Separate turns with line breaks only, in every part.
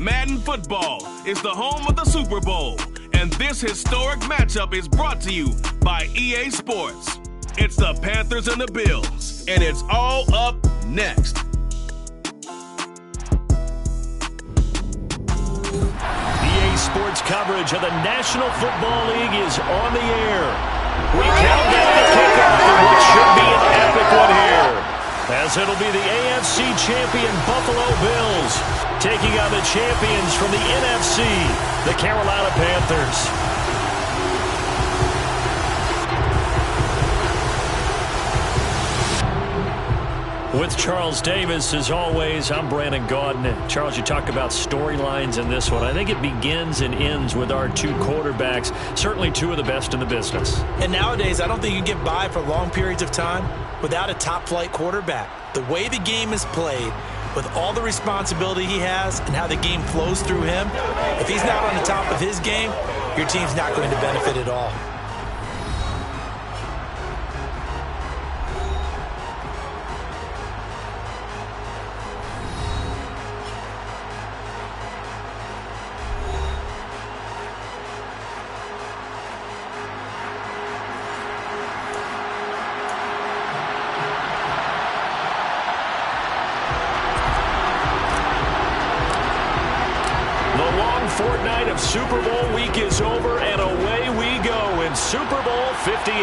Madden Football is the home of the Super Bowl, and this historic matchup is brought to you by EA Sports. It's the Panthers and the Bills, and it's all up next.
EA Sports coverage of the National Football League is on the air. We count down the kickoff of what should be an epic one here, as it'll be the AFC champion Buffalo Bills taking on the champions from the NFC, the Carolina Panthers. With Charles Davis, as always, I'm Brandon Gaudin. Charles, you talk about storylines in this one. I think it begins and ends with our two quarterbacks, certainly two of the best in the business.
And nowadays, I don't think you can get by for long periods of time without a top-flight quarterback. The way the game is played, with all the responsibility he has and how the game flows through him, if he's not on the top of his game, your team's not going to benefit at all.
Fortnight of Super Bowl week is over, and away we go in Super Bowl 58.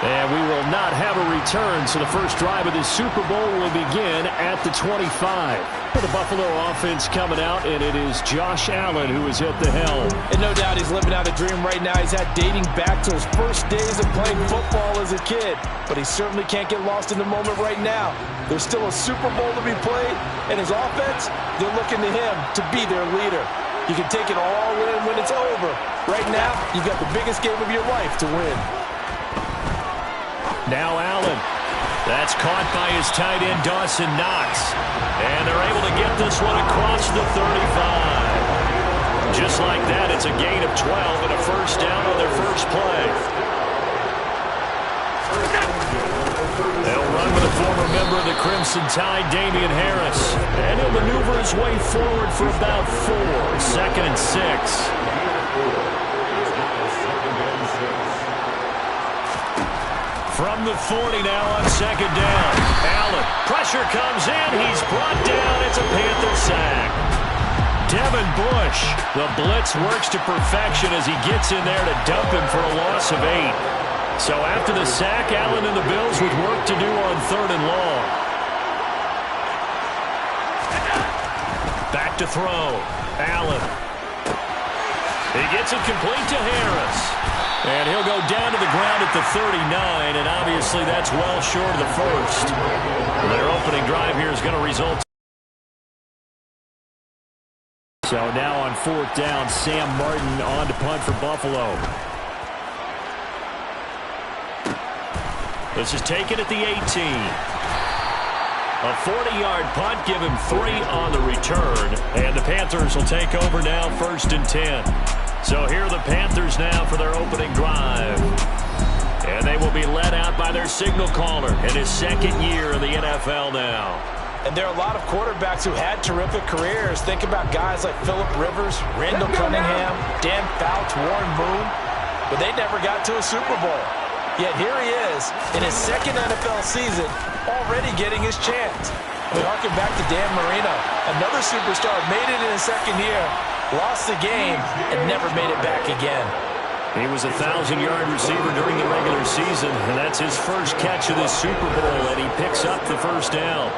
And we will not have a return, so the first drive of this Super Bowl will begin at the 25. For the Buffalo offense coming out, and it is Josh Allen who is at the helm.
And no doubt he's living out a dream right now. He's had dating back to his first days of playing football as a kid. But he certainly can't get lost in the moment right now. There's still a Super Bowl to be played, and his offense, they're looking to him to be their leader. You can take it all in when it's over. Right now, you've got the biggest game of your life to win.
Now Allen. That's caught by his tight end, Dawson Knox. And they're able to get this one across the 35. Just like that, it's a gain of 12 and a first down on their first play. They'll run with a former member of the Crimson Tide, Damian Harris. And he'll maneuver his way forward for about 4. 2nd and 6. From the 40 now on 2nd down. Allen, pressure comes in. He's brought down. It's a Panther sack. Devin Bush, the blitz works to perfection as he gets in there to dump him for a loss of 8. So after the sack, Allen and the Bills with work to do on 3rd and long. Back to throw. Allen. He gets it complete to Harris. And he'll go down to the ground at the 39, and obviously that's well short of the first. Their opening drive here is going to result. So now on 4th down, Sam Martin on to punt for Buffalo. This is taken at the 18. A 40-yard punt, give him 3 on the return. And the Panthers will take over now, 1st and 10. So here are the Panthers now for their opening drive. And they will be led out by their signal caller in his 2nd year in the NFL now.
And there are a lot of quarterbacks who had terrific careers. Think about guys like Phillip Rivers, Randall Cunningham, Dan Fouts, Warren Moon. But they never got to a Super Bowl. Yet here he is in his 2nd NFL season, already getting his chance. We harken back to Dan Marino. Another superstar made it in his 2nd year. Lost the game and never made it back again.
He was a 1,000-yard receiver during the regular season, and that's his first catch of this Super Bowl, and he picks up the first down.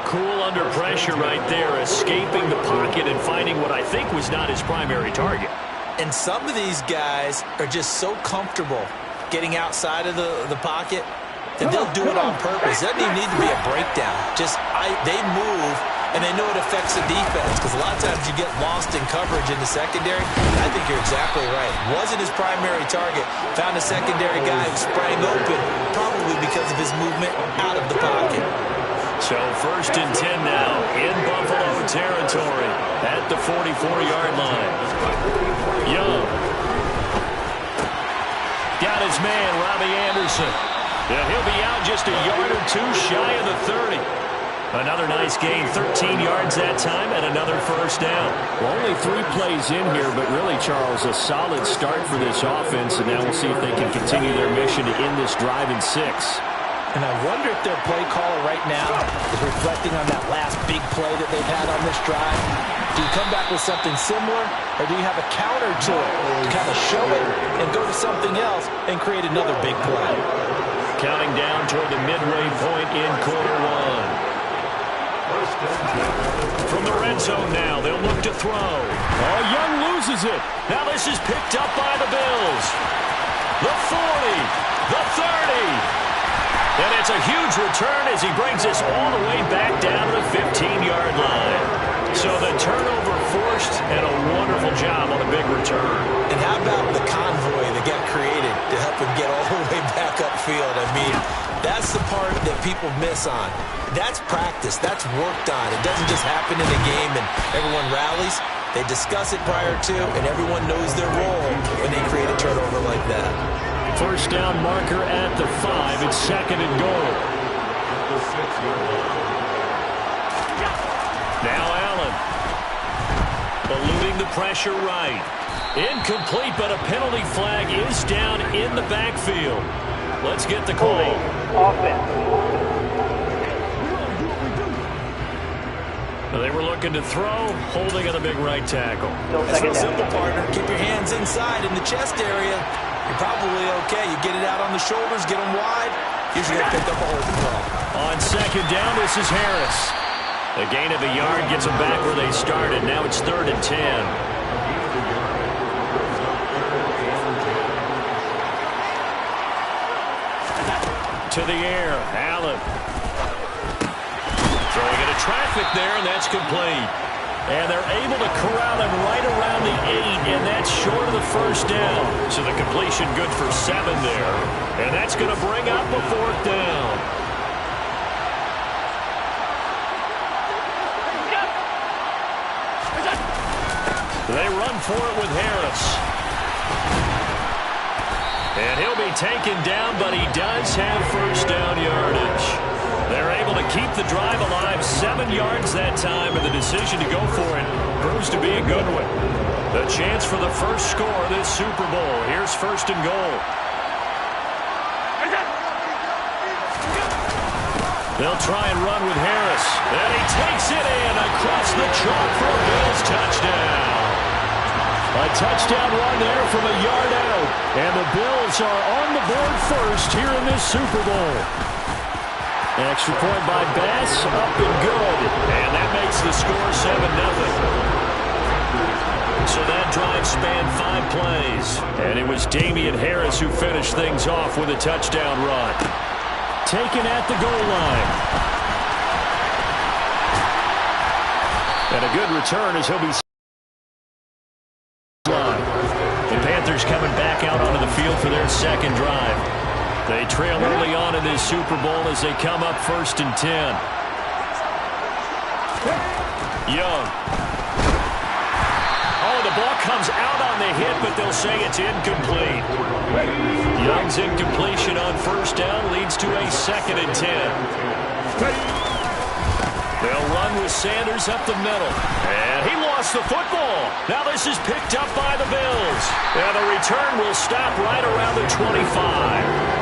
Cool under pressure right there, escaping the pocket and finding what I think was not his primary target.
And some of these guys are just so comfortable getting outside of the pocket that they'll do it on purpose. It doesn't even need to be a breakdown. They move, and they know it affects the defense, because a lot of times you get lost in coverage in the secondary. I think you're exactly right. Wasn't his primary target. Found a secondary guy who sprang open, probably because of his movement out of the pocket.
So 1st and 10 now in Buffalo territory at the 44-yard line. Young. got his man, Robbie Anderson. And he'll be out just a yard or two shy of the 30. Another nice gain, 13 yards that time, and another first down.
Well, only 3 plays in here, but really, Charles, a solid start for this offense, and now we'll see if they can continue their mission to end this drive in 6.
And I wonder if their play caller right now is reflecting on that last big play that they've had on this drive. Do you come back with something similar, or do you have a counter to it to kind of show it and go to something else and create another big play?
Counting down toward the midway point in quarter 1. From the red zone now, they'll look to throw. Oh, Young loses it. Now this is picked up by the Bills. The 40, the 30. And it's a huge return as he brings us all the way back down to the 15-yard line. So the turnover forced and a wonderful job on a big return.
And how about the convoy that got created to help him get all the way back upfield? I mean, that's the part that people miss on. That's practice. That's worked on. It doesn't just happen in a game and everyone rallies. They discuss it prior to, and everyone knows their role when they create a turnover like that.
First down marker at the 5. It's 2nd and goal. Now Allen. Eluding the pressure right. Incomplete, but a penalty flag is down in the backfield. Let's get the call.
Offense.
They were looking to throw, holding on the big right tackle.
It's real simple, partner. Keep your hands inside in the chest area. You're probably okay. You get it out on the shoulders, get them wide. Usually going to pick up a holding call.
On 2nd down, this is Harris. A gain of a yard gets them back where they started. Now it's 3rd and 10. To the air, Allen. Throwing into traffic there, and that's complete. And they're able to corral him right around the 8, and that's short of the first down. So the completion good for 7 there. And that's going to bring up a 4th down. They run for it with Harris. And he'll be taken down, but he does have first down yardage. They're able to keep the drive alive, 7 yards that time, and the decision to go for it proves to be a good one. The chance for the first score of this Super Bowl. Here's 1st and goal. They'll try and run with Harris. And he takes it in across the chalk for a Bills touchdown. A touchdown run there from a yard out. And the Bills are on the board first here in this Super Bowl. Extra point by Bass, up and good. And that makes the score 7-0. So that drive spanned 5 plays. And it was Damian Harris who finished things off with a touchdown run. Taken at the goal line. And a good return as he'll be... The Panthers coming back out onto the field for their 2nd drive. They trail early on in this Super Bowl as they come up 1st and 10. Young. Oh, the ball comes out on the hit, but they'll say it's incomplete. Young's incompletion on 1st down leads to a 2nd and 10. They'll run with Sanders up the middle. And he lost the football. Now this is picked up by the Bills. And the return will stop right around the 25.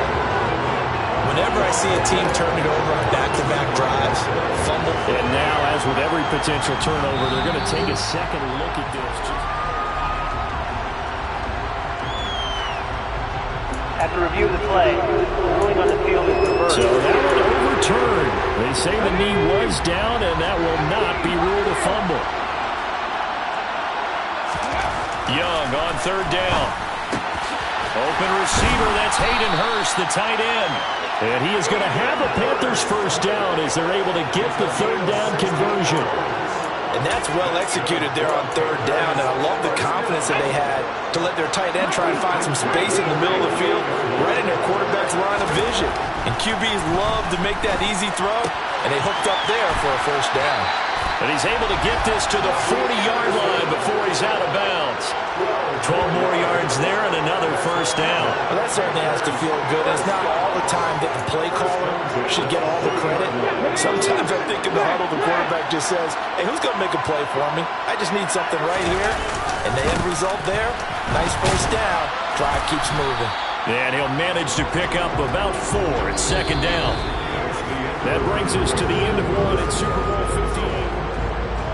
Whenever I see a team turn it over on back-to-back drives, fumble.
And now, as with every potential turnover, they're going to take a second look at this.
After review of the play, ruling on the field is reversed.
So that one overturned. They say the knee was down, and that will not be ruled a fumble. Young on 3rd down. Open receiver, that's Hayden Hurst, the tight end. And he is going to have a Panthers first down as they're able to get the 3rd down conversion.
And that's well executed there on 3rd down. And I love the confidence that they had to let their tight end try and find some space in the middle of the field, right in their quarterback's line of vision. And QBs love to make that easy throw, and they hooked up there for a first down.
And he's able to get this to the 40-yard line before he's out of bounds. 12 more yards there and another first down.
Well, that certainly has to feel good. It's not all the time that the play caller should get all the credit. Sometimes I think in the huddle, the quarterback just says, hey, who's going to make a play for me? I just need something right here. And the end result there, nice first down. Drive keeps moving.
And he'll manage to pick up about 4 at second down. That brings us to the end of one at Super Bowl 58.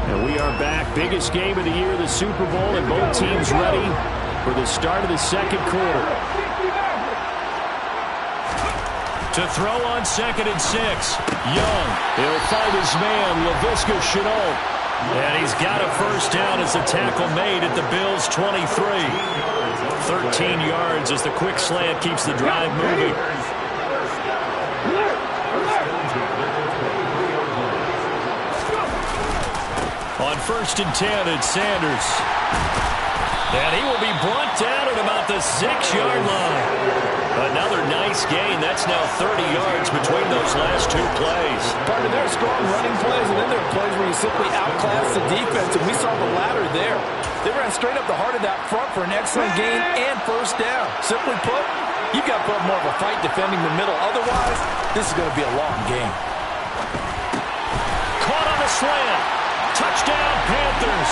And we are back. Biggest game of the year, the Super Bowl, and both teams ready for the start of the second quarter. To throw on 2nd and 6. Young. He'll find his man, Laviska Shenault. And he's got a first down as the tackle made at the Bills' 23. 13 yards as the quick slant keeps the drive moving. On 1st and 10, it's Sanders. And he will be brought down at about the 6-yard line. Another nice gain. That's now 30 yards between those last 2 plays.
Partner, there are strong running plays, and then there are plays where you simply outclass the defense, and we saw the latter there. They ran straight up the heart of that front for an excellent gain and first down. Simply put, you've got to put more of a fight defending the middle. Otherwise, this is going to be a long game.
Caught on a slant. Touchdown, Panthers.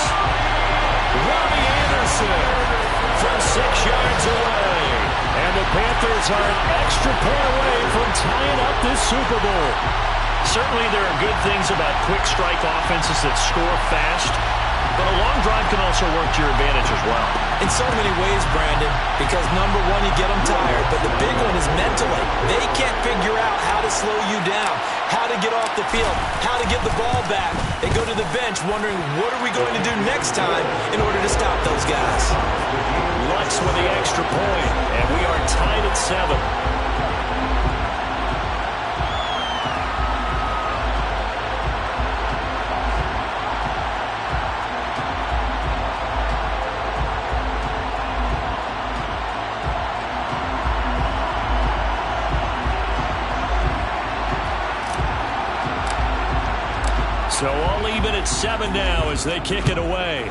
Robbie Anderson from 6 yards away. And the Panthers are an extra point away from tying up this Super Bowl.
Certainly there are good things about quick strike offenses that score fast, but a long drive can also work to your advantage as well.
In so many ways, Brandon, because number one, you get them tired, but the big one is mentally. They can't figure out how to slow you down, how to get off the field, how to get the ball back. They go to the bench wondering, what are we going to do next time in order to stop those guys?
Lutz with the extra point, and we are tied at 7. So all even at 7 now as they kick it away.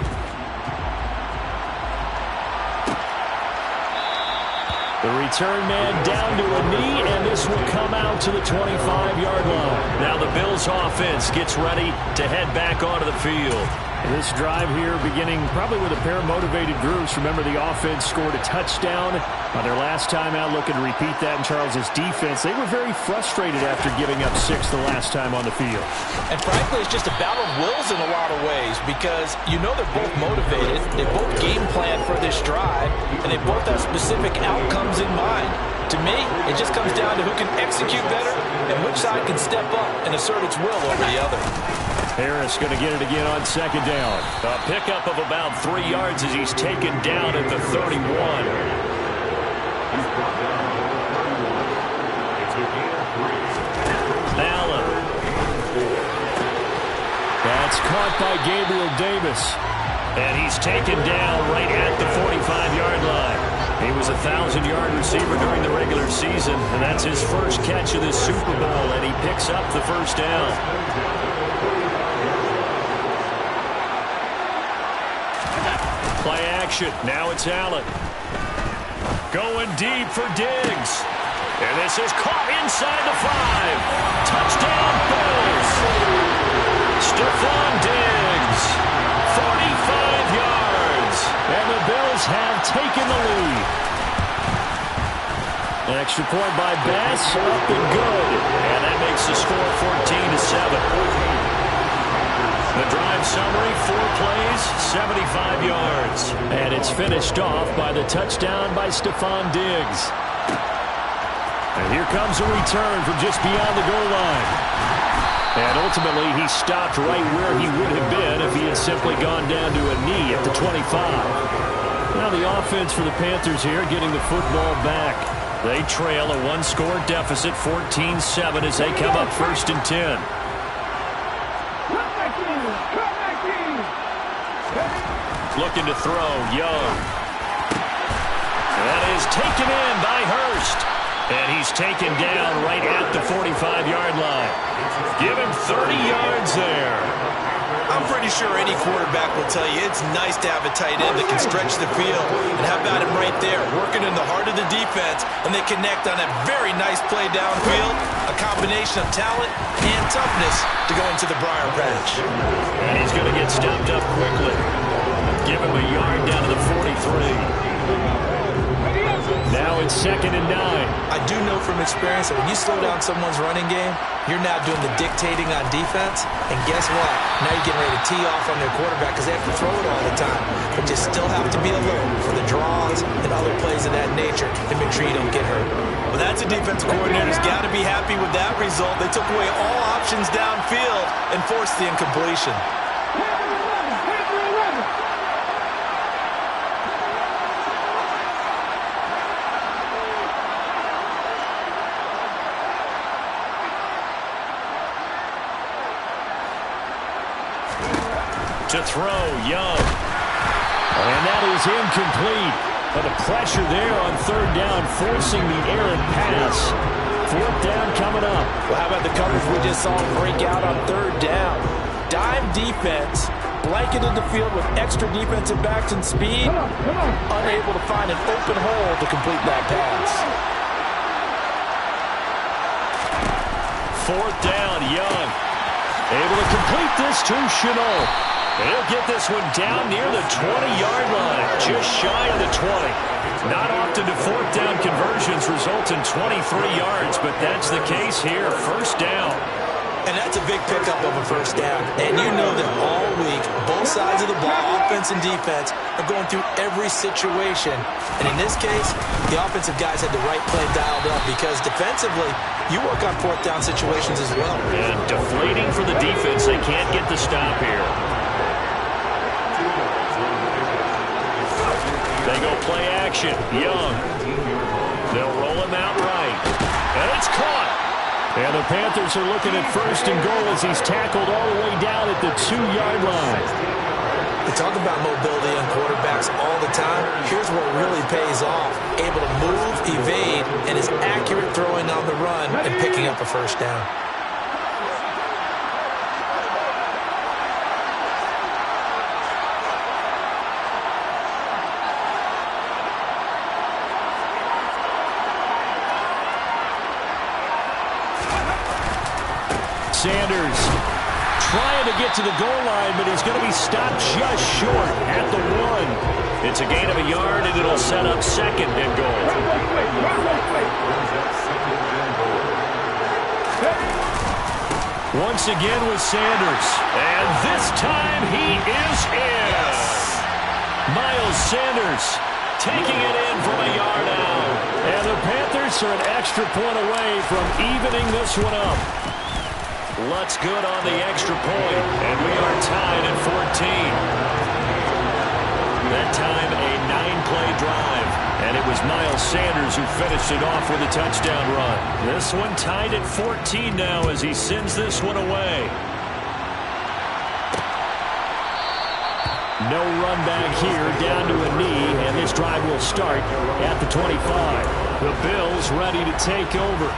The return man down to a knee, and this will come out to the 25-yard line. Now the Bills offense gets ready to head back onto the field. This drive here beginning probably with a pair of motivated groups. Remember, the offense scored a touchdown on their last time out. Looking to repeat that in Charles's defense. They were very frustrated after giving up 6 the last time on the field.
And frankly, it's just a battle of wills in a lot of ways because you know they're both motivated. They both game plan for this drive, and they both have specific outcomes in mind. To me, it just comes down to who can execute better and which side can step up and assert its will over the other.
Harris going to get it again on 2nd down. A pickup of about 3 yards as he's taken down at the 31. Allen. That's caught by Gabriel Davis. And he's taken down right at the 45-yard line. He was a 1,000-yard receiver during the regular season, and that's his first catch of this Super Bowl, and he picks up the first down. Play action. Now it's Allen. Going deep for Diggs. And this is caught inside the 5. Touchdown, Bills. Stephon Diggs. 45 yards. And the Bills have taken the lead. An extra point by Bass. Up and good. And that makes the score 14-7. The drive summary, 4 plays, 75 yards. And it's finished off by the touchdown by Stephon Diggs. And here comes a return from just beyond the goal line. And ultimately, he stopped right where he would have been if he had simply gone down to a knee at the 25. Now the offense for the Panthers here getting the football back. They trail a 1-score deficit, 14-7 as they come up 1st and 10. Looking to throw, Young. That is taken in by Hurst. And he's taken down right at the 45-yard line. Give him 30 yards there.
I'm pretty sure any quarterback will tell you it's nice to have a tight end that can stretch the field. And how about him right there, working in the heart of the defense, and they connect on a very nice play downfield, a combination of talent and toughness to go into the briar patch.
And he's going to get stopped up quickly. Give him a yard down to the 43. Now it's 2nd and 9.
I do know from experience that when you slow down someone's running game, you're now doing the dictating on defense. And guess what? Now you're getting ready to tee off on their quarterback because they have to throw it all the time. But you still have to be alert for the draws and other plays of that nature to make sure you don't get hurt. Well, that's a defensive coordinator's got to be happy with that result. They took away all options downfield and forced the incompletion.
To throw, Young. And that is incomplete. But the pressure there on 3rd down, forcing the errant pass. 4th down coming up.
Well, how about the coverage we just saw break out on 3rd down? Dime defense, blanketed the field with extra defensive backs and speed. Unable to find an open hole to complete that pass.
4th down, Young. Able to complete this to Chenault. He'll get this one down near the 20-yard line, just shy of the 20. Not often do 4th down conversions result in 23 yards, but that's the case here. 1st down.
And that's a big pickup of a 1st down. And you know that all week, both sides of the ball, offense and defense, are going through every situation. And in this case, the offensive guys had the right play dialed up because defensively, you work on 4th down situations as well.
And deflating for the defense. They can't get the stop here. They go play action. Young. They'll roll him out right. And it's caught. And the Panthers are looking at 1st and goal as he's tackled all the way down at the 2-yard line.
We talk about mobility on quarterbacks all the time. Here's where it really pays off. Able to move, evade, and is accurate throwing on the run and picking up a 1st down.
Sanders trying to get to the goal line, but he's going to be stopped just short at the 1. It's a gain of a yard, and it'll set up 2nd and goal. Once again with Sanders, and this time he is in. Miles Sanders taking it in from a yard out. And the Panthers are an extra point away from evening this one up. Lutz good on the extra point, and we are tied at 14. That time a 9-play drive, and it was Miles Sanders who finished it off with a touchdown run. This one tied at 14 now as he sends this one away. No run back here, down to a knee, and this drive will start at the 25. The Bills ready to take over.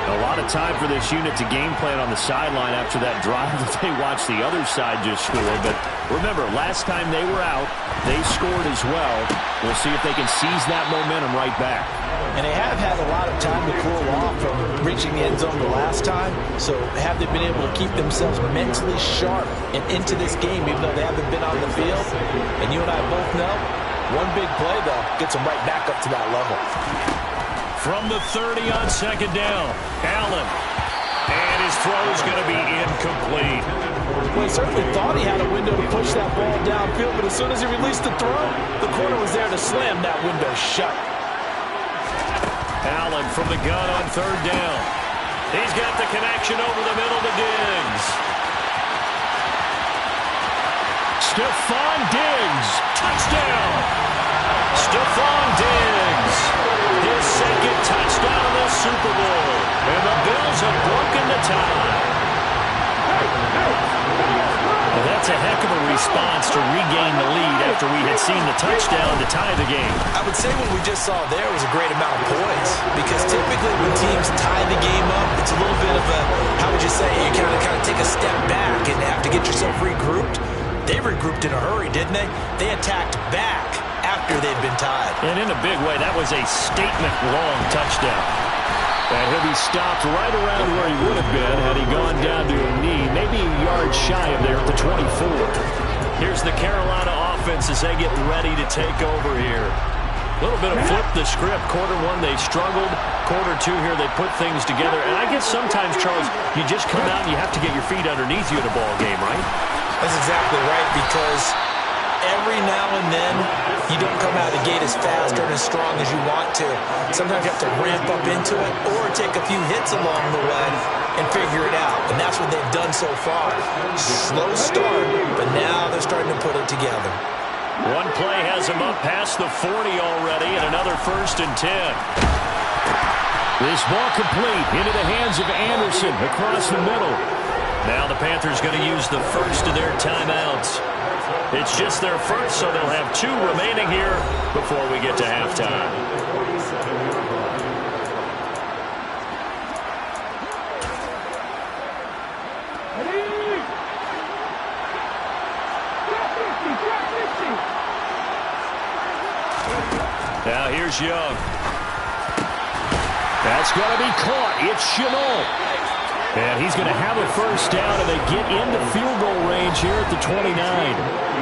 A lot of time for this unit to game plan on the sideline after that drive that they watched the other side just score. But remember, last time they were out, they scored as well. We'll see if they can seize that momentum right back.
And they have had a lot of time to cool off from reaching the end zone the last time. So have they been able to keep themselves mentally sharp and into this game, even though they haven't been on the field? And you and I both know, one big play, though, gets them right back up to that level.
From the 30 on 2nd down, Allen. And his throw is going to be incomplete.
Well, he certainly thought he had a window to push that ball downfield, but as soon as he released the throw, the corner was there to slam that window shut.
Allen from the gun on 3rd down. He's got the connection over the middle to Diggs. Stephon Diggs, touchdown. Stephon Diggs, his 2nd touchdown of the Super Bowl. And the Bills have broken the tie. Well, that's a heck of a response to regain the lead after we had seen the touchdown to tie the game.
I would say what we just saw there was a great amount of poise, because typically take a step back and have to get yourself regrouped. They regrouped in a hurry, didn't they? They attacked back after they'd been tied.
And in a big way, that was a statement-long touchdown. And he'll be stopped right around where he would have been had he gone down to a knee, maybe a yard shy of there at the 24. Here's the Carolina offense as they get ready to take over here. A little bit of flip the script. Quarter one, they struggled. Quarter two here, they put things together. And I guess sometimes, Charles, you just come out and you have to get your feet underneath you in a ball game, right?
That's exactly right, because every now and then you don't come out of the gate as fast or as strong as you want to. Sometimes you have to ramp up into it or take a few hits along the way and figure it out. And that's what they've done so far. Slow start, but now they're starting to put it together.
One play has them up past the 40 already, and another 1st and 10. This ball complete into the hands of Anderson across the middle. Now the Panthers going to use the first of their timeouts. It's just their first, so they'll have 2 remaining here before we get to halftime. Now here's Young. That's going to be caught. It's Chenault. And he's going to have a first down, and they get into field goal range here at the 29.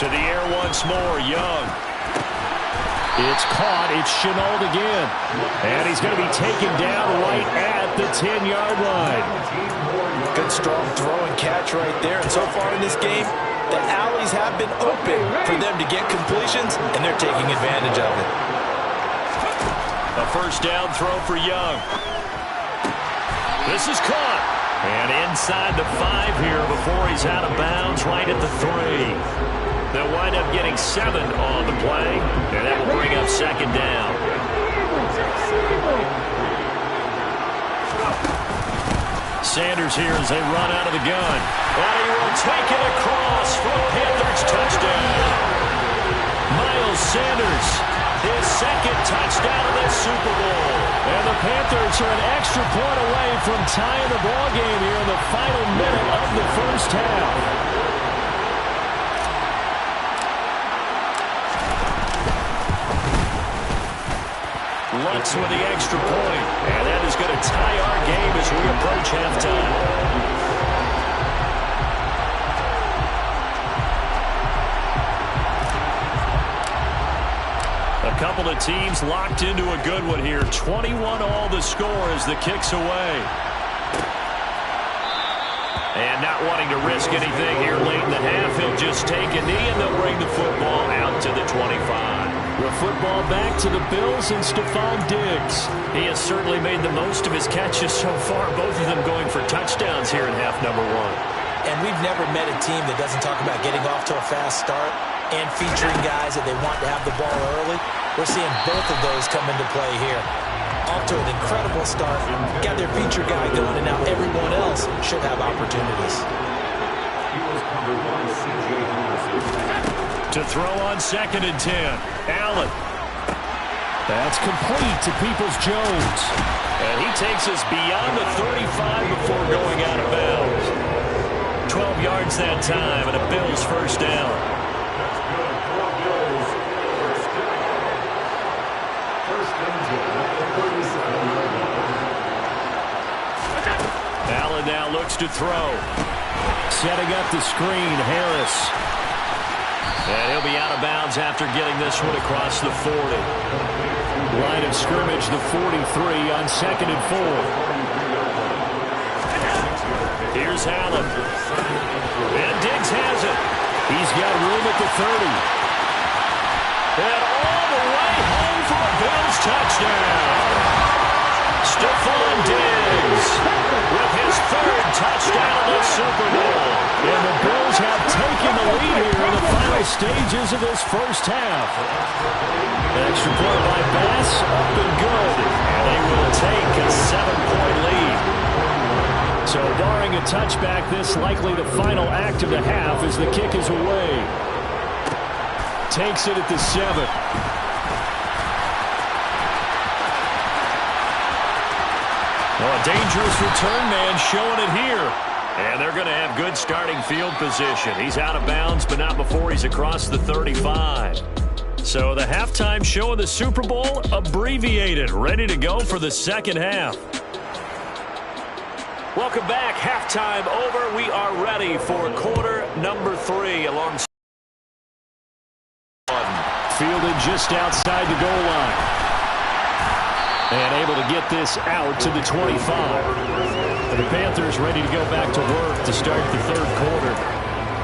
To the air once more, Young. It's caught. It's Chenault again. And he's going to be taken down right at the 10-yard line.
Good strong throw and catch right there. And so far in this game, the alleys have been open for them to get completions, and they're taking advantage of it.
A first down throw for Young. This is caught. And inside the 5 here before he's out of bounds right at the 3. They'll wind up getting 7 on the play, and that will bring up 2nd down. Sanders here as they run out of the gun. And he will take it across for a Panthers touchdown. Miles Sanders, his 2nd touchdown of this Super Bowl. And the Panthers are an extra point away from tying the ball game here in the final minute of the first half. Lutz with the extra point, and that is going to tie our game as we approach halftime. A couple of teams locked into a good one here. 21 all the score as the kick's away. And not wanting to risk anything here late in the half, he'll just take a knee and they'll bring the football out to the 25. The football back to the Bills and Stephon Diggs. He has certainly made the most of his catches so far, both of them going for touchdowns here in half number 1.
And we've never met a team that doesn't talk about getting off to a fast start and featuring guys that they want to have the ball early. We're seeing both of those come into play here. Off to an incredible start. Got their feature guy going, and now everyone else should have opportunities.
To throw on 2nd and 10. Allen. That's complete to Peoples-Jones. And he takes us beyond the 35 before going out of bounds. 12 yards that time and a Bills first down. Allen now looks to throw. Setting up the screen, Harris. And he'll be out of bounds after getting this one across the 40. Line of scrimmage, the 43 on 2nd and 4. Here's Allen. And Diggs has it. He's got room at the 30. And all the way home for a Bills touchdown. Stephon Diggs with his 3rd touchdown of the Super Bowl. And the Bills have taken the lead here in the final stages of this first half. Extra point by Bass, up and good. And they will take a 7-point lead. So barring a touchback, this likely the final act of the half as the kick is away. Takes it at the 7. Well, a dangerous return man showing it here. And they're going to have good starting field position. He's out of bounds, but not before he's across the 35. So the halftime show of the Super Bowl abbreviated, ready to go for the second half. Welcome back. Halftime over. We are ready for quarter number 3 alongside fielded just outside the goal line. And able to get this out to the 25. And the Panthers ready to go back to work to start the third quarter.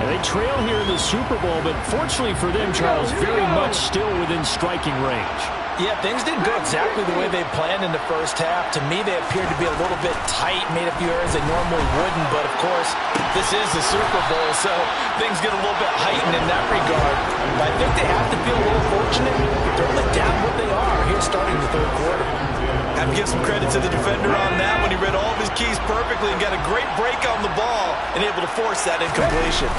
And they trail here in the Super Bowl, but fortunately for them, Charles, very much still within striking range.
Yeah, things didn't go exactly the way they planned in the first half. To me, they appeared to be a little bit tight, made a few errors they normally wouldn't. But, of course, this is the Super Bowl, so things get a little bit heightened in that regard. But I think they have to feel a little fortunate. They're only down what they are here starting the third quarter.
Have to give some credit to the defender on that when he read all of his keys perfectly and got a great break on the ball and able to force that incompletion.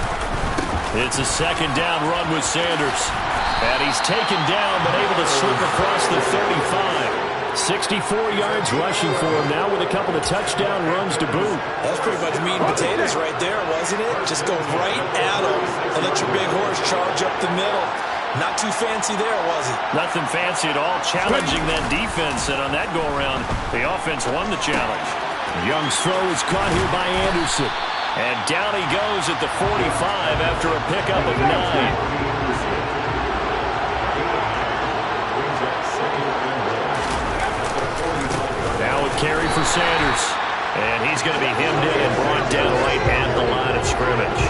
It's a second down run with Sanders. And he's taken down but able to slip across the 35. 64 yards rushing for him now with a couple of touchdown runs to boot.
That's pretty much meat and potatoes right there, wasn't it? Just go right at him and let your big horse charge up the middle. Not too fancy there, was it?
Nothing fancy at all, challenging that defense. And on that go-around, the offense won the challenge. Young's throw is caught here by Anderson. And down he goes at the 45 after a pickup of 9. Carry for Sanders. And he's going to be hemmed in and brought down right at the line of scrimmage.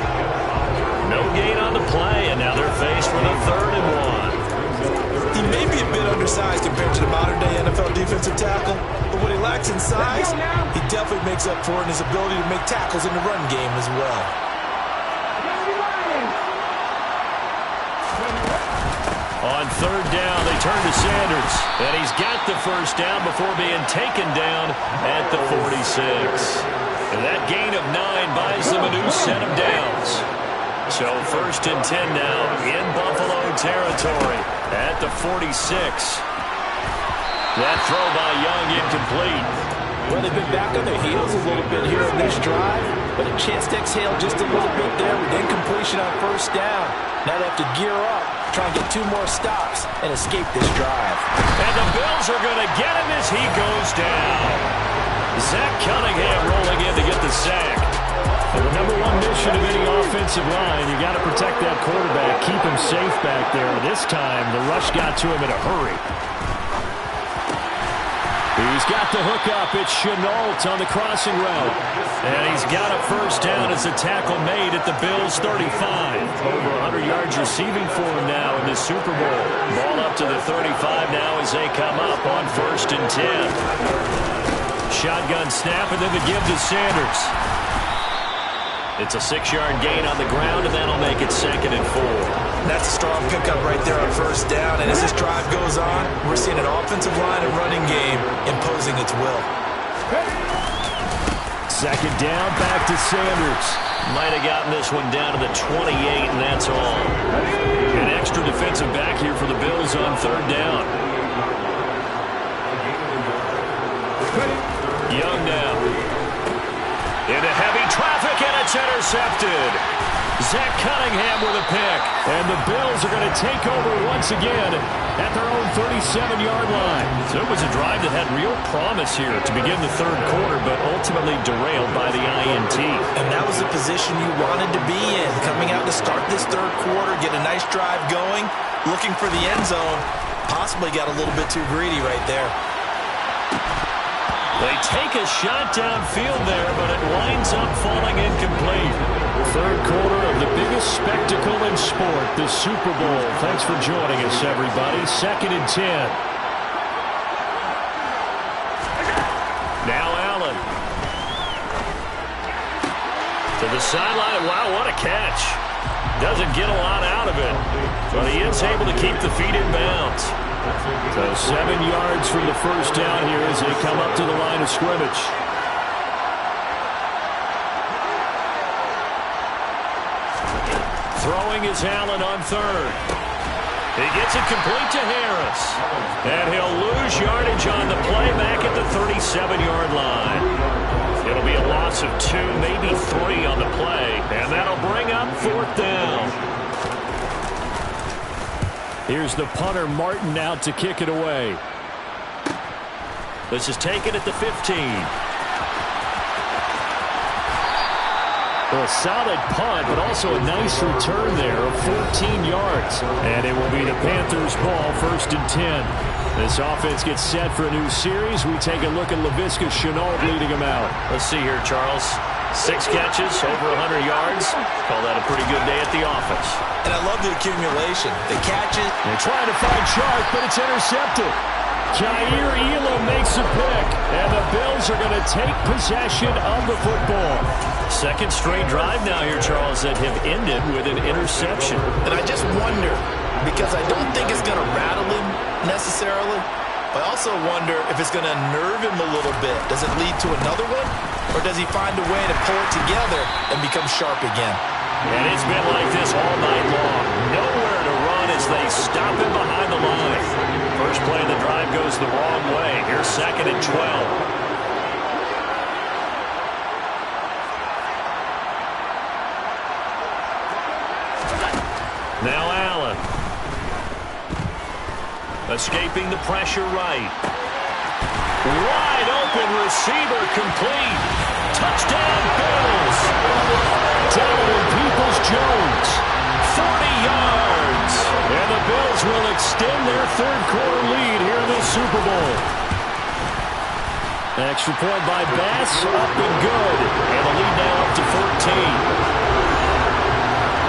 No gain on the play, and now they're faced with a 3rd and 1.
He may be a bit undersized compared to the modern-day NFL defensive tackle, but what he lacks in size, he definitely makes up for in his ability to make tackles in the run game as well.
On 3rd down, they turn to Sanders. And he's got the first down before being taken down at the 46. And that gain of 9 buys them a new set of downs. So 1st and 10 now in Buffalo territory at the 46. That throw by Young incomplete.
Well, they've been back on their heels a little bit here in this drive, but a chance to exhale just a little bit there with incompletion on 1st down. Now they have to gear up, try and get 2 more stops, and escape this drive.
And the Bills are going to get him as he goes down. Zach Cunningham rolling in to get the sack. And the number 1 mission of any offensive line, you got to protect that quarterback, keep him safe back there. This time, the rush got to him in a hurry. He's got the hook up. It's Chenault on the crossing route. And he's got a first down as a tackle made at the Bills' 35. Over 100 yards receiving for him now in this Super Bowl. Ball up to the 35 now as they come up on 1st and 10. Shotgun snap and then the give to Sanders. It's a 6-yard gain on the ground, and that'll make it 2nd and 4.
That's a strong pickup right there on 1st down. And as this drive goes on, we're seeing an offensive line and running game imposing its will.
2nd down, back to Sanders. Might have gotten this one down to the 28, and that's all. An extra defensive back here for the Bills on 3rd down. Young now. Into heavy traffic, and it's intercepted. Zach Cunningham with a pick. And the Bills are going to take over once again at their own 37-yard line. So it was a drive that had real promise here to begin the third quarter, but ultimately derailed by the INT.
And that was the position you wanted to be in. Coming out to start this third quarter, get a nice drive going, looking for the end zone. Possibly got a little bit too greedy right there.
They take a shot downfield there, but it winds up falling incomplete. Third quarter of the biggest spectacle in sport, the Super Bowl. Thanks for joining us, everybody. 2nd and 10. Now Allen. To the sideline. Wow, what a catch. Doesn't get a lot out of it. But he is able to keep the feet in bounds. So 7 yards from the first down here as they come up to the line of scrimmage. Throwing is Allen on third. He gets it complete to Harris. And he'll lose yardage on the play back at the 37-yard line. It'll be a loss of 2, maybe 3 on the play. And that'll bring up fourth down. Here's the punter, Martin, out to kick it away. This is taken at the 15. A solid punt, but also a nice return there of 14 yards. And it will be the Panthers' ball, 1st and 10. This offense gets set for a new series. We take a look at Laviska Shenault leading them out.
Let's see here, Charles. 6 catches, over 100 yards. Call that a pretty good day at the office.
And I love the accumulation. The catches.
They're trying to find Chark, but it's intercepted. Jair Elam makes a pick, and the Bills are going to take possession of the football.
Second straight drive now here, Charles, that have ended with an interception.
And I just wonder, because I don't think it's going to rattle him necessarily, but I also wonder if it's going to unnerve him a little bit. Does it lead to another one, or does he find a way to pull it together and become sharp again?
And it's been like this all night long. Nowhere to run as they stop him behind the line. First play of the drive goes the wrong way. Here's 2nd and 12. Now Allen. Escaping the pressure right. Wide open receiver complete. Touchdown Bills. Donovan Peoples-Jones. 40 yards. And the Bills will extend their third-quarter lead here in the Super Bowl. Extra point by Bass. Up and good. And the lead now up to 14.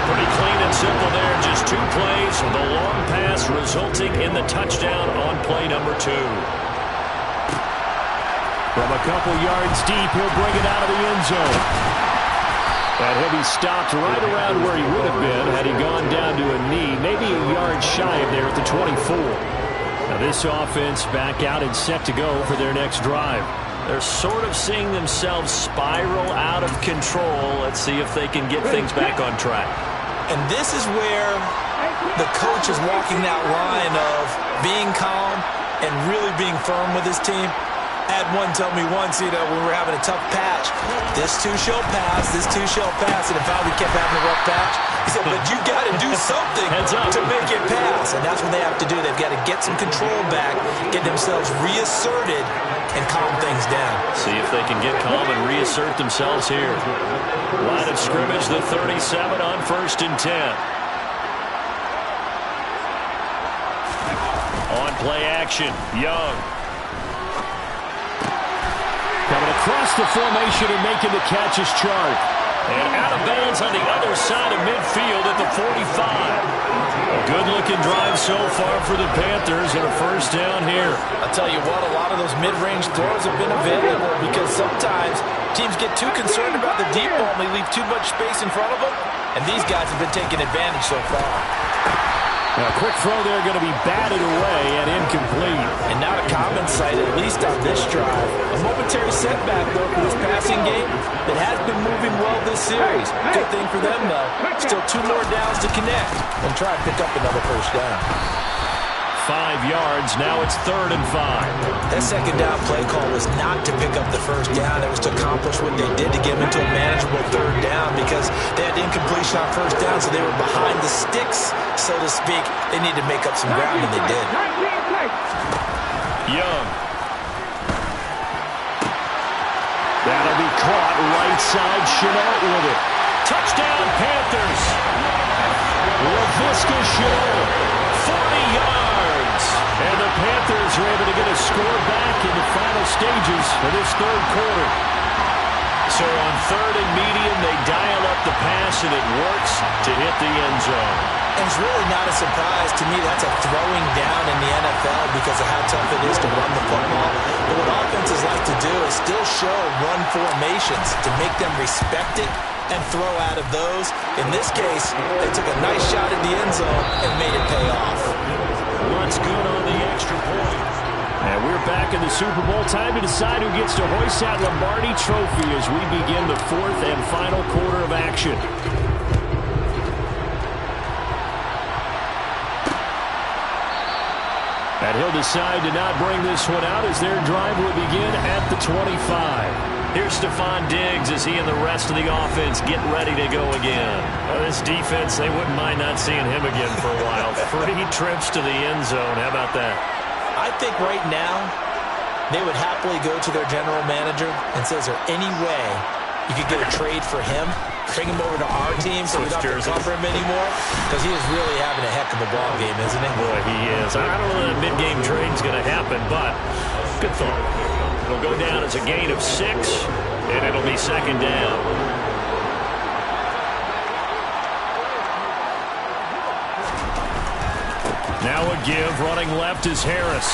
Pretty clean and simple there. Just 2 plays. The long pass resulting in the touchdown on play number 2. From a couple yards deep, he'll bring it out of the end zone. And he'll be stopped right around where he would have been had he gone down to a knee, maybe a yard shy of there at the 24. Now this offense back out and set to go for their next drive.
They're sort of seeing themselves spiral out of control. Let's see if they can get things back on track.
And this is where the coach is walking that line of being calm and really being firm with his team. I had one tell me once, when we were having a tough patch, this too shall pass, this too shall pass. And if we kept having a rough patch, he said, but you got to do something to make it pass. And that's what they have to do. They've got to get some control back, get themselves reasserted, and calm things down.
See if they can get calm and reassert themselves here.
Line of scrimmage, the 37 on 1st and 10. On play action, Young. Coming across the formation and making the catch is Chark. And out of bounds on the other side of midfield at the 45. A good-looking drive so far for the Panthers and a first down here.
I'll tell you what, a lot of those mid-range throws have been available because sometimes teams get too concerned about the deep ball and they leave too much space in front of them, and these guys have been taking advantage so far.
Now, a quick throw there going to be batted away and incomplete.
And not a common sight, at least on this drive. A momentary setback, though, for this passing game that has been moving well this series. Good thing for them, though. Still 2 more downs to connect and try to pick up another first down.
5 yards. Now it's 3rd and 5.
That second down play call was not to pick up the first down. It was to accomplish what they did to get them into a manageable 3rd down because they had incompletion on first down, so they were behind the sticks, so to speak. They needed to make up some ground, and they did.
Young. That'll be caught right side. Shenault with it. Touchdown, Panthers. Laviska Shenault. 40 yards. And the Panthers are able to get a score back in the final stages of this 3rd quarter. So on 3rd and medium, they dial up the pass, and it works to hit the end zone.
And it's really not a surprise to me. That's a throwing down in the NFL because of how tough it is to run the football. But what offenses like to do is still show run formations to make them respect it and throw out of those. In this case, they took a nice shot at the end zone.
Super Bowl. Time to decide who gets to hoist that Lombardi trophy as we begin the fourth and final quarter of action. And he'll decide to not bring this one out as their drive will begin at the 25. Here's Stephon Diggs as he and the rest of the offense get ready to go again. This defense, they wouldn't mind not seeing him again for a while. 3 trips to the end zone. How about that?
I think right now they would happily go to their general manager and say, is there any way you could get a trade for him? Bring him over to our team so we don't have to cover him anymore? Because he is really having a heck of a ball game, isn't he?
Boy, he is. I don't know that a mid-game trade's going to happen, but good thought. It'll go down as a gain of 6, and it'll be second down. Now a give. Running left is Harris.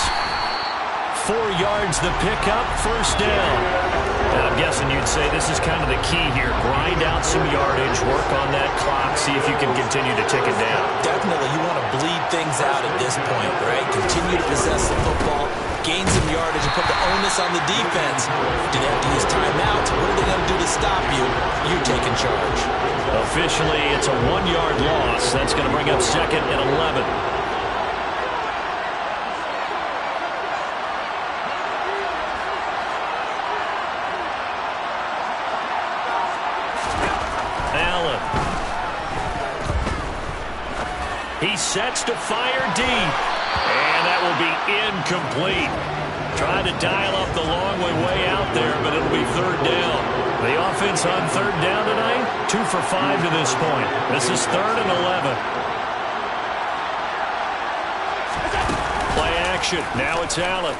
4 yards the pickup, first down. And I'm guessing you'd say this is kind of the key here. Grind out some yardage, work on that clock, see if you can continue to tick it down.
Definitely, you want to bleed things out at this point, right? Continue to possess the football, gain some yardage, and put the onus on the defense. Do they have to use timeouts? What are they going to do to stop you? You're taking charge.
Officially, it's a 1-yard loss. That's going to bring up second and 11. He sets to fire deep, and that will be incomplete. Trying to dial up the long way out there, but it'll be third down. The offense on third down tonight, 2 for 5 to this point. This is third and 11. Play action. Now it's Allen.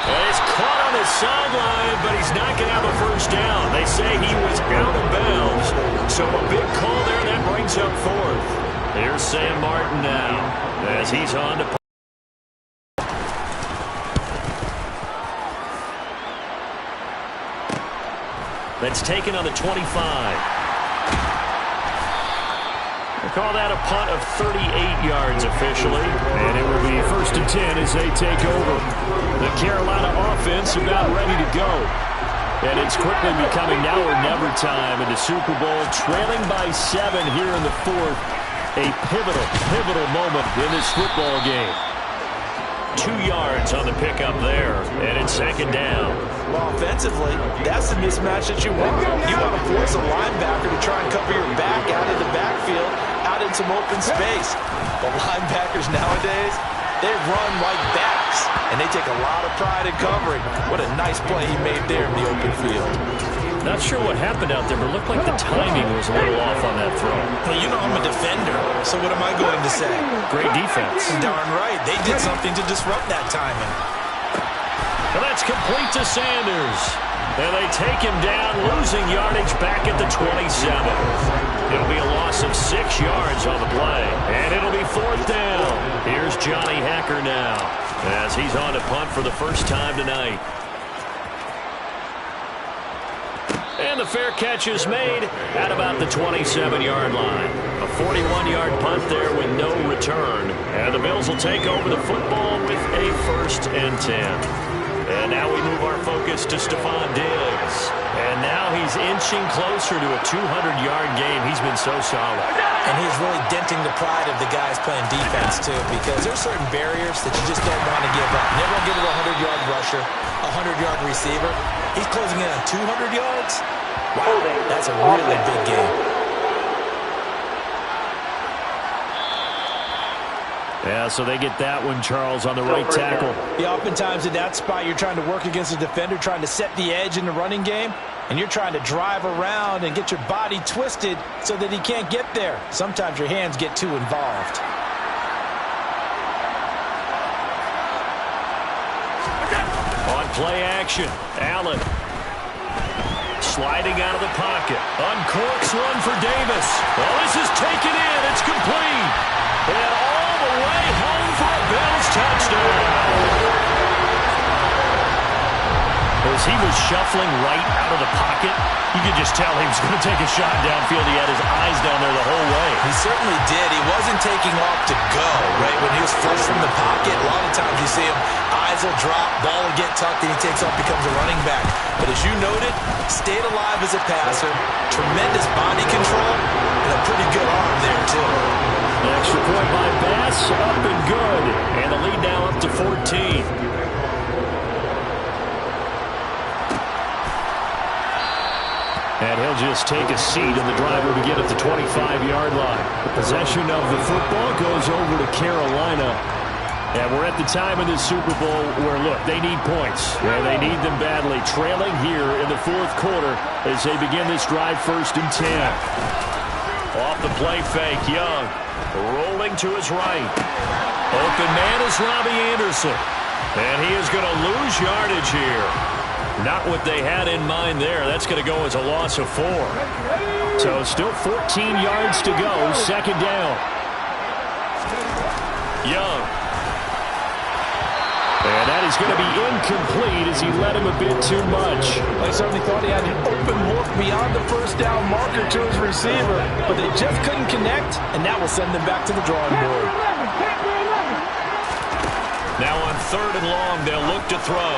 He's caught on his sideline, but he's not going to have a first down. They say he was out of bounds. So a big call there that brings up fourth. Here's Sam Martin now as he's on to. That's taken on the 25. We'll call that a punt of 38 yards officially. And it will be first and 10 as they take over. The Carolina offense about ready to go. And it's quickly becoming now or never time in the Super Bowl, trailing by 7 here in the fourth. A pivotal moment in this football game. 2 yards on the pickup there, and it's second down.
Well, offensively, that's the mismatch that you want. You want to force a linebacker to try and cover your back out of the backfield, out in some open space. The linebackers nowadays, they run like backs, and they take a lot of pride in covering. What a nice play he made there in the open field.
Not sure what happened out there, but it looked like the timing was a little off on that throw.
Well, you know I'm a defender, so what am I going to say?
Great defense.
Darn right. They did something to disrupt that timing.
And that's complete to Sanders. And they take him down, losing yardage back at the 27. It'll be a loss of 6 yards on the play. And it'll be fourth down. Here's Johnny Hacker now as he's on to punt for the first time tonight. And the fair catch is made at about the 27-yard line. A 41-yard punt there with no return. And the Bills will take over the football with a first and 10. And now we move our focus to Stephon Diggs. And now he's inching closer to a 200-yard game. He's been so solid.
And he's really denting the pride of the guys playing defense, too, because there's certain barriers that you just don't want to give up. Never give it a 100-yard rusher, a 100-yard receiver. He's closing in on 200 yards. Wow, that's a really big game.
Yeah, so they get that one, Charles, on the right tackle.
Yeah, oftentimes in that spot, you're trying to work against a defender, trying to set the edge in the running game, and you're trying to drive around and get your body twisted so that he can't get there. Sometimes your hands get too involved.
On play action, Allen. Sliding out of the pocket. Uncorks one for Davis. Well, this is taken in. It's complete. And all the way home for a Bills touchdown. The as he was shuffling right out of the pocket, you could just tell he was going to take a shot downfield. He had his eyes down there the whole way.
He certainly did. He wasn't taking off to go, right? When he was flush from the pocket, a lot of times you see him, eyes will drop, ball will get tucked, and he takes off, becomes a running back. But as you noted, stayed alive as a passer, tremendous body control, and a pretty good arm there, too.
An extra point by Bass, up and good. And the lead now up to 14. And he'll just take a seat, and the drive will begin at the 25-yard line. The possession of the football goes over to Carolina. And we're at the time in this Super Bowl where, look, they need points. And they need them badly. Trailing here in the fourth quarter as they begin this drive, 1st and 10. Off the play fake, Young. Rolling to his right. Open man is Robbie Anderson. And he is going to lose yardage here. Not what they had in mind there. That's going to go as a loss of 4. So still 14 yards to go. 2nd down. Young. And that is going to be incomplete as he led him a bit too much.
They certainly thought he had an open look beyond the 1st down marker to his receiver, but they just couldn't connect, and that will send them back to the drawing board.
Now on 3rd and long, they'll look to throw.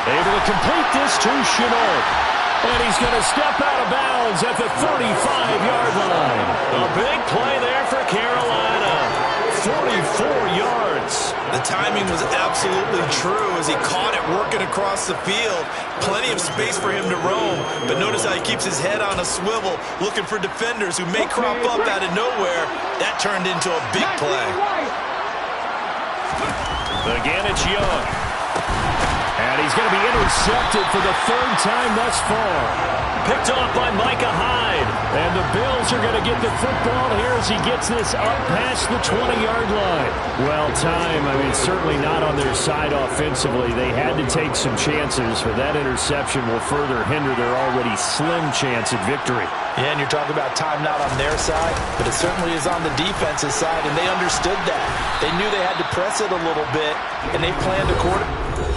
Able to complete this to Shenault. And he's going to step out of bounds at the 35-yard line. A big play there for Carolina. 44 yards.
The timing was absolutely true as he caught it working across the field. Plenty of space for him to roam. But notice how he keeps his head on a swivel, looking for defenders who may crop up out of nowhere. That turned into a big play.
Again, it's Young. And he's going to be intercepted for the 3rd time thus far. Picked off by Micah Hyde. And the Bills are going to get the football here as he gets this up past the 20-yard line. Well, certainly not on their side offensively. They had to take some chances, but that interception will further hinder their already slim chance at victory.
Yeah, and you're talking about time not on their side, but it certainly is on the defensive side, and they understood that. They knew they had to press it a little bit, and they planned accordingly.